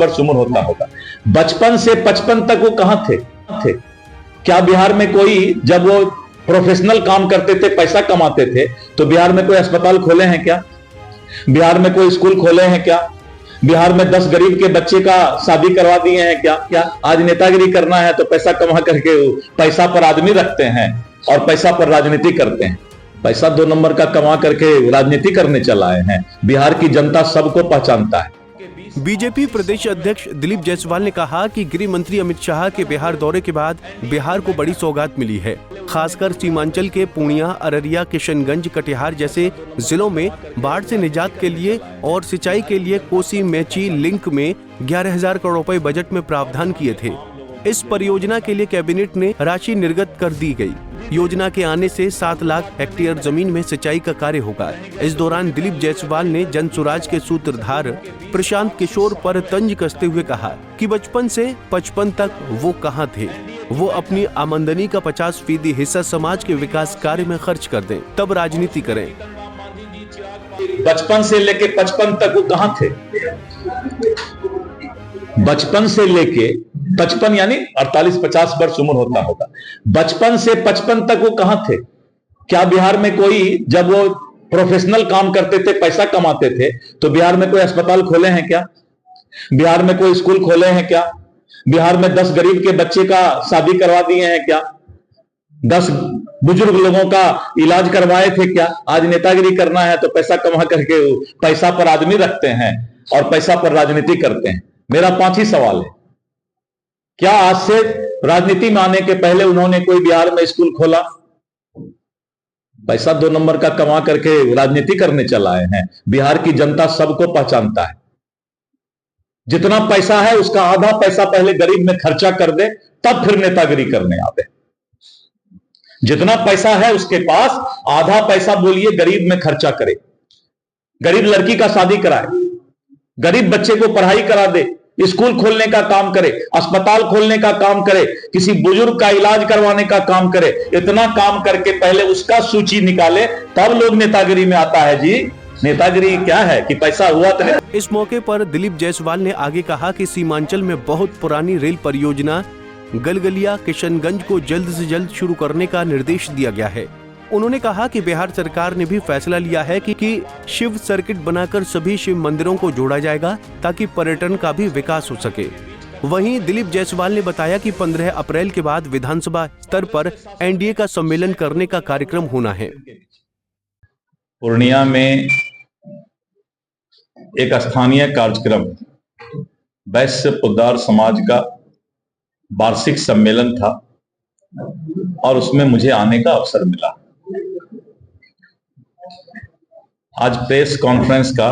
वर्ष उम्र होता होगा, बचपन से 55 तक वो कहां थे? क्या बिहार में कोई, जब वो प्रोफेशनल काम करते थे, पैसा कमाते थे, तो बिहार में कोई अस्पताल खोले हैं क्या? बिहार में कोई स्कूल खोले हैं क्या? बिहार में 10 गरीब के बच्चे का शादी करवा दिए हैं क्या? आज नेतागिरी करना है तो पैसा कमा करके पैसा पर आदमी रखते हैं और पैसा पर राजनीति करते हैं। पैसा 2 नंबर का कमा करके राजनीति करने चला आए हैं। बिहार की जनता सबको पहचानता है। बीजेपी प्रदेश अध्यक्ष दिलीप जायसवाल ने कहा कि गृह मंत्री अमित शाह के बिहार दौरे के बाद बिहार को बड़ी सौगात मिली है। खासकर सीमांचल के पूर्णिया, अररिया, किशनगंज, कटिहार जैसे जिलों में बाढ़ से निजात के लिए और सिंचाई के लिए कोसी मेची लिंक में 11,000 करोड़ रुपए बजट में प्रावधान किए थे। इस परियोजना के लिए कैबिनेट ने राशि निर्गत कर दी गई। योजना के आने से 7 लाख हेक्टेयर जमीन में सिंचाई का कार्य होगा। इस दौरान दिलीप जायसवाल ने जनसुराज के सूत्रधार प्रशांत किशोर पर तंज कसते हुए कहा कि बचपन से 55 तक वो कहां थे। वो अपनी आमदनी का 50% हिस्सा समाज के विकास कार्य में खर्च कर दें, तब राजनीति करें। बचपन से लेके 55 तक वो कहां थे? बचपन से लेके 55 यानी 48-50 वर्ष उम्र होता होगा, बचपन से 55 तक वो कहां थे? क्या बिहार में कोई, जब वो प्रोफेशनल काम करते थे, पैसा कमाते थे, तो बिहार में कोई अस्पताल खोले हैं क्या? बिहार में कोई स्कूल खोले हैं क्या? बिहार में 10 गरीब के बच्चे का शादी करवा दिए हैं क्या? 10 बुजुर्ग लोगों का इलाज करवाए थे क्या? आज नेतागिरी करना है तो पैसा कमा करके पैसा पर आदमी रखते हैं और पैसा पर राजनीति करते हैं। मेरा 5 ही सवाल है, क्या आज से राजनीति में आने के पहले उन्होंने कोई बिहार में स्कूल खोला? पैसा 2 नंबर का कमा करके राजनीति करने चला आए हैं। बिहार की जनता सबको पहचानता है। जितना पैसा है उसका आधा पैसा पहले गरीब में खर्चा कर दे, तब फिर नेतागिरी करने आवे। जितना पैसा है उसके पास आधा पैसा बोलिए गरीब में खर्चा करे, गरीब लड़की का शादी कराए, गरीब बच्चे को पढ़ाई करा दे, स्कूल खोलने का काम करे, अस्पताल खोलने का काम करे, किसी बुजुर्ग का इलाज करवाने का काम करे। इतना काम करके पहले उसका सूची निकाले, तब लोग नेतागिरी में आता है। जी, नेतागिरी क्या है कि पैसा हुआ तो। इस मौके पर दिलीप जायसवाल ने आगे कहा कि सीमांचल में बहुत पुरानी रेल परियोजना गलगलिया किशनगंज को जल्द से जल्द शुरू करने का निर्देश दिया गया है। उन्होंने कहा कि बिहार सरकार ने भी फैसला लिया है कि शिव सर्किट बनाकर सभी शिव मंदिरों को जोड़ा जाएगा, ताकि पर्यटन का भी विकास हो सके। वहीं दिलीप जायसवाल ने बताया कि 15 अप्रैल के बाद विधानसभा स्तर पर एनडीए का सम्मेलन करने का कार्यक्रम होना है। पूर्णिया में एक स्थानीय कार्यक्रम वैश्य पोद्दार समाज का वार्षिक सम्मेलन था और उसमें मुझे आने का अवसर मिला। आज प्रेस कॉन्फ्रेंस का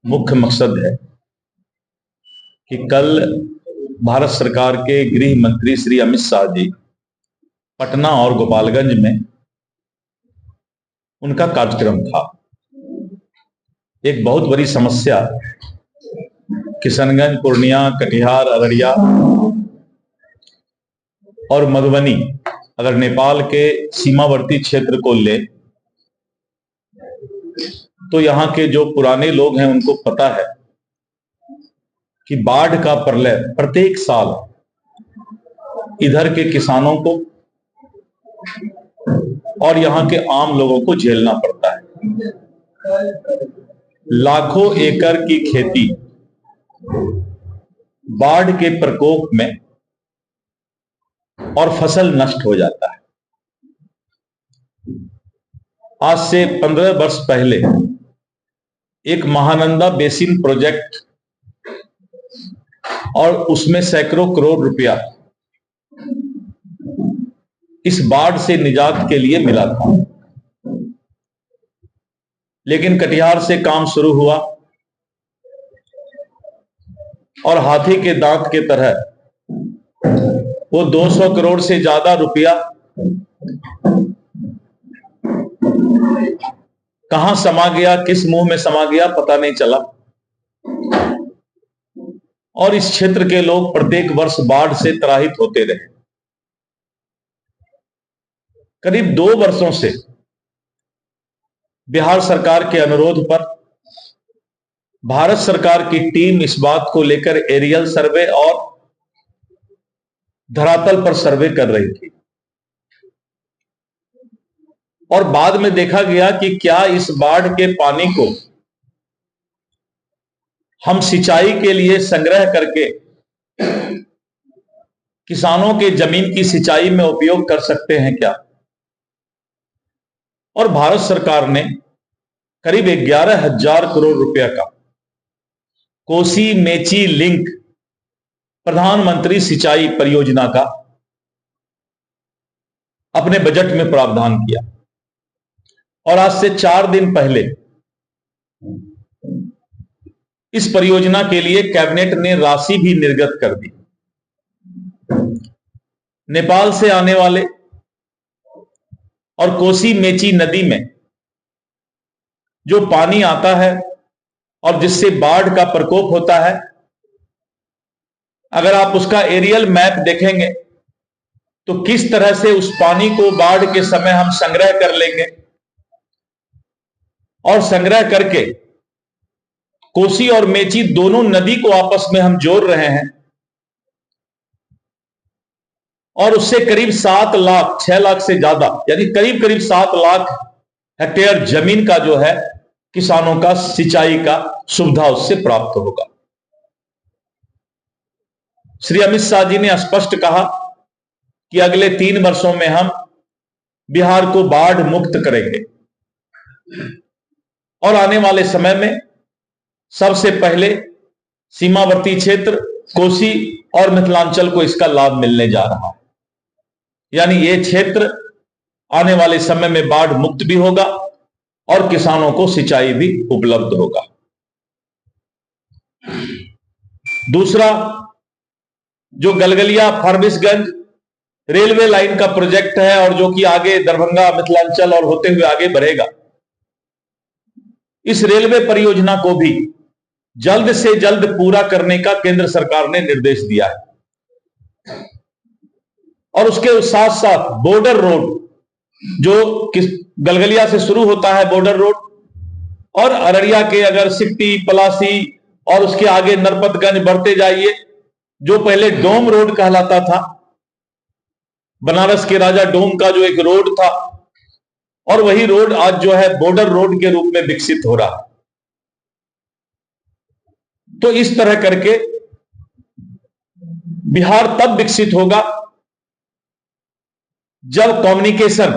मुख्य मकसद है कि कल भारत सरकार के गृह मंत्री श्री अमित शाह जी पटना और गोपालगंज में उनका कार्यक्रम था। एक बहुत बड़ी समस्या किशनगंज, पूर्णिया, कटिहार, अररिया और मधुबनी, अगर नेपाल के सीमावर्ती क्षेत्र को ले तो यहां के जो पुराने लोग हैं उनको पता है कि बाढ़ का प्रलय प्रत्येक साल इधर के किसानों को और यहां के आम लोगों को झेलना पड़ता है। लाखों एकड़ की खेती बाढ़ के प्रकोप में और फसल नष्ट हो जाता है। आज से 15 वर्ष पहले एक महानंदा बेसिन प्रोजेक्ट और उसमें सैकड़ों करोड़ रुपया इस बाढ़ से निजात के लिए मिला था, लेकिन कटिहार से काम शुरू हुआ और हाथी के दांत के तरह वो 200 करोड़ से ज्यादा रुपया कहां समा गया, किस मुंह में समा गया, पता नहीं चला। और इस क्षेत्र के लोग प्रत्येक वर्ष बाढ़ से त्राहित होते रहे। करीब 2 वर्षों से बिहार सरकार के अनुरोध पर भारत सरकार की टीम इस बात को लेकर एरियल सर्वे और धरातल पर सर्वे कर रही थी और बाद में देखा गया कि क्या इस बाढ़ के पानी को हम सिंचाई के लिए संग्रह करके किसानों के जमीन की सिंचाई में उपयोग कर सकते हैं क्या। और भारत सरकार ने करीब 11,000 करोड़ रुपया का कोसी मेची लिंक प्रधानमंत्री सिंचाई परियोजना का अपने बजट में प्रावधान किया और आज से 4 दिन पहले इस परियोजना के लिए कैबिनेट ने राशि भी निर्गत कर दी। नेपाल से आने वाले और कोसी मेची नदी में जो पानी आता है और जिससे बाढ़ का प्रकोप होता है, अगर आप उसका एरियल मैप देखेंगे तो किस तरह से उस पानी को बाढ़ के समय हम संग्रह कर लेंगे और संग्रह करके कोसी और मेची दोनों नदी को आपस में हम जोड़ रहे हैं और उससे करीब 7 लाख 6 लाख से ज्यादा यानी करीब करीब 7 लाख हेक्टेयर जमीन का जो है किसानों का सिंचाई का सुविधा उससे प्राप्त होगा। श्री अमित शाह जी ने स्पष्ट कहा कि अगले 3 वर्षों में हम बिहार को बाढ़ मुक्त करेंगे और आने वाले समय में सबसे पहले सीमावर्ती क्षेत्र कोसी और मिथिलांचल को इसका लाभ मिलने जा रहा है। यानी ये क्षेत्र आने वाले समय में बाढ़ मुक्त भी होगा और किसानों को सिंचाई भी उपलब्ध होगा। दूसरा, जो गलगलिया फारबिसगंज रेलवे लाइन का प्रोजेक्ट है और जो कि आगे दरभंगा मिथिलांचल और होते हुए आगे बढ़ेगा, इस रेलवे परियोजना को भी जल्द से जल्द पूरा करने का केंद्र सरकार ने निर्देश दिया है। और उसके साथ साथ बॉर्डर रोड जो गलगलिया से शुरू होता है बॉर्डर रोड और अररिया के अगर सिकटी पलासी और उसके आगे नरपतगंज बढ़ते जाइए, जो पहले डोम रोड कहलाता था, बनारस के राजा डोम का जो एक रोड था, और वही रोड आज जो है बॉर्डर रोड के रूप में विकसित हो रहा है। तो इस तरह करके बिहार तब विकसित होगा जब कम्युनिकेशन,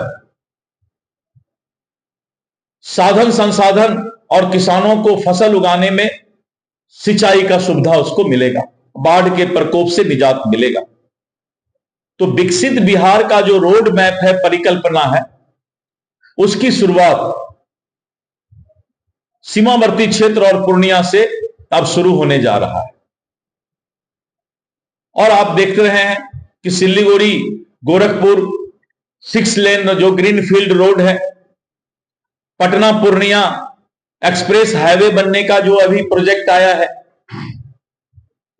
साधन संसाधन और किसानों को फसल उगाने में सिंचाई का सुविधा उसको मिलेगा, बाढ़ के प्रकोप से निजात मिलेगा। तो विकसित बिहार का जो रोड मैप है, परिकल्पना है, उसकी शुरुआत सीमावर्ती क्षेत्र और पूर्णिया से अब शुरू होने जा रहा है। और आप देख रहे हैं कि सिल्लीगुड़ी गोरखपुर 6 लेन जो ग्रीन फील्ड रोड है, पटना पूर्णिया एक्सप्रेस हाईवे बनने का जो अभी प्रोजेक्ट आया है,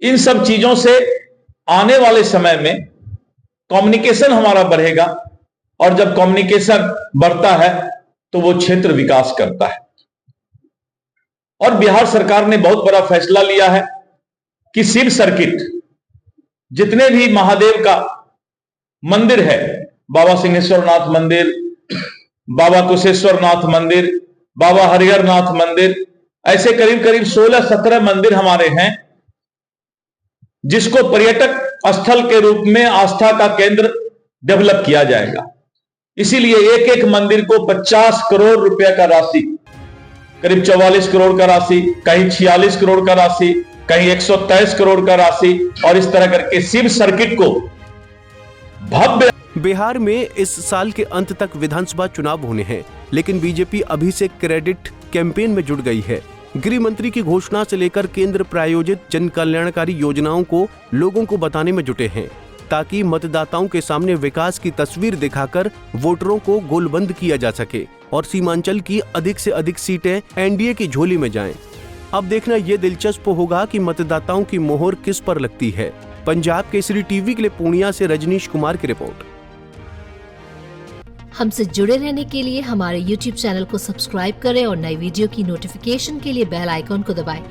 इन सब चीजों से आने वाले समय में कम्युनिकेशन हमारा बढ़ेगा और जब कम्युनिकेशन बढ़ता है तो वो क्षेत्र विकास करता है। और बिहार सरकार ने बहुत बड़ा फैसला लिया है कि शिव सर्किट, जितने भी महादेव का मंदिर है, बाबा सिंहेश्वरनाथ मंदिर, बाबा कुशेश्वरनाथ मंदिर, बाबा हरिहरनाथ मंदिर, ऐसे करीब करीब 16-17 मंदिर हमारे हैं जिसको पर्यटक स्थल के रूप में आस्था का केंद्र डेवलप किया जाएगा। इसीलिए एक एक मंदिर को 50 करोड़ रुपया का राशि, करीब 44 करोड़ का राशि, कहीं 46 करोड़ का राशि, कहीं 123 करोड़ का राशि, और इस तरह करके शिव सर्किट को भव्य। बिहार में इस साल के अंत तक विधानसभा चुनाव होने हैं, लेकिन बीजेपी अभी से क्रेडिट कैंपेन में जुट गई है। गृह मंत्री की घोषणा से लेकर केंद्र प्रायोजित जन कल्याणकारी योजनाओं को लोगों को बताने में जुटे हैं, ताकि मतदाताओं के सामने विकास की तस्वीर दिखाकर वोटरों को गोलबंद किया जा सके और सीमांचल की अधिक से अधिक सीटें एनडीए की झोली में जाएं। अब देखना यह दिलचस्प होगा कि मतदाताओं की मोहर किस पर लगती है। पंजाब केसरी टीवी के लिए पूर्णिया से रजनीश कुमार की रिपोर्ट। हमसे जुड़े रहने के लिए हमारे YouTube चैनल को सब्सक्राइब करें और नई वीडियो की नोटिफिकेशन के लिए बेल आइकॉन को दबाएं।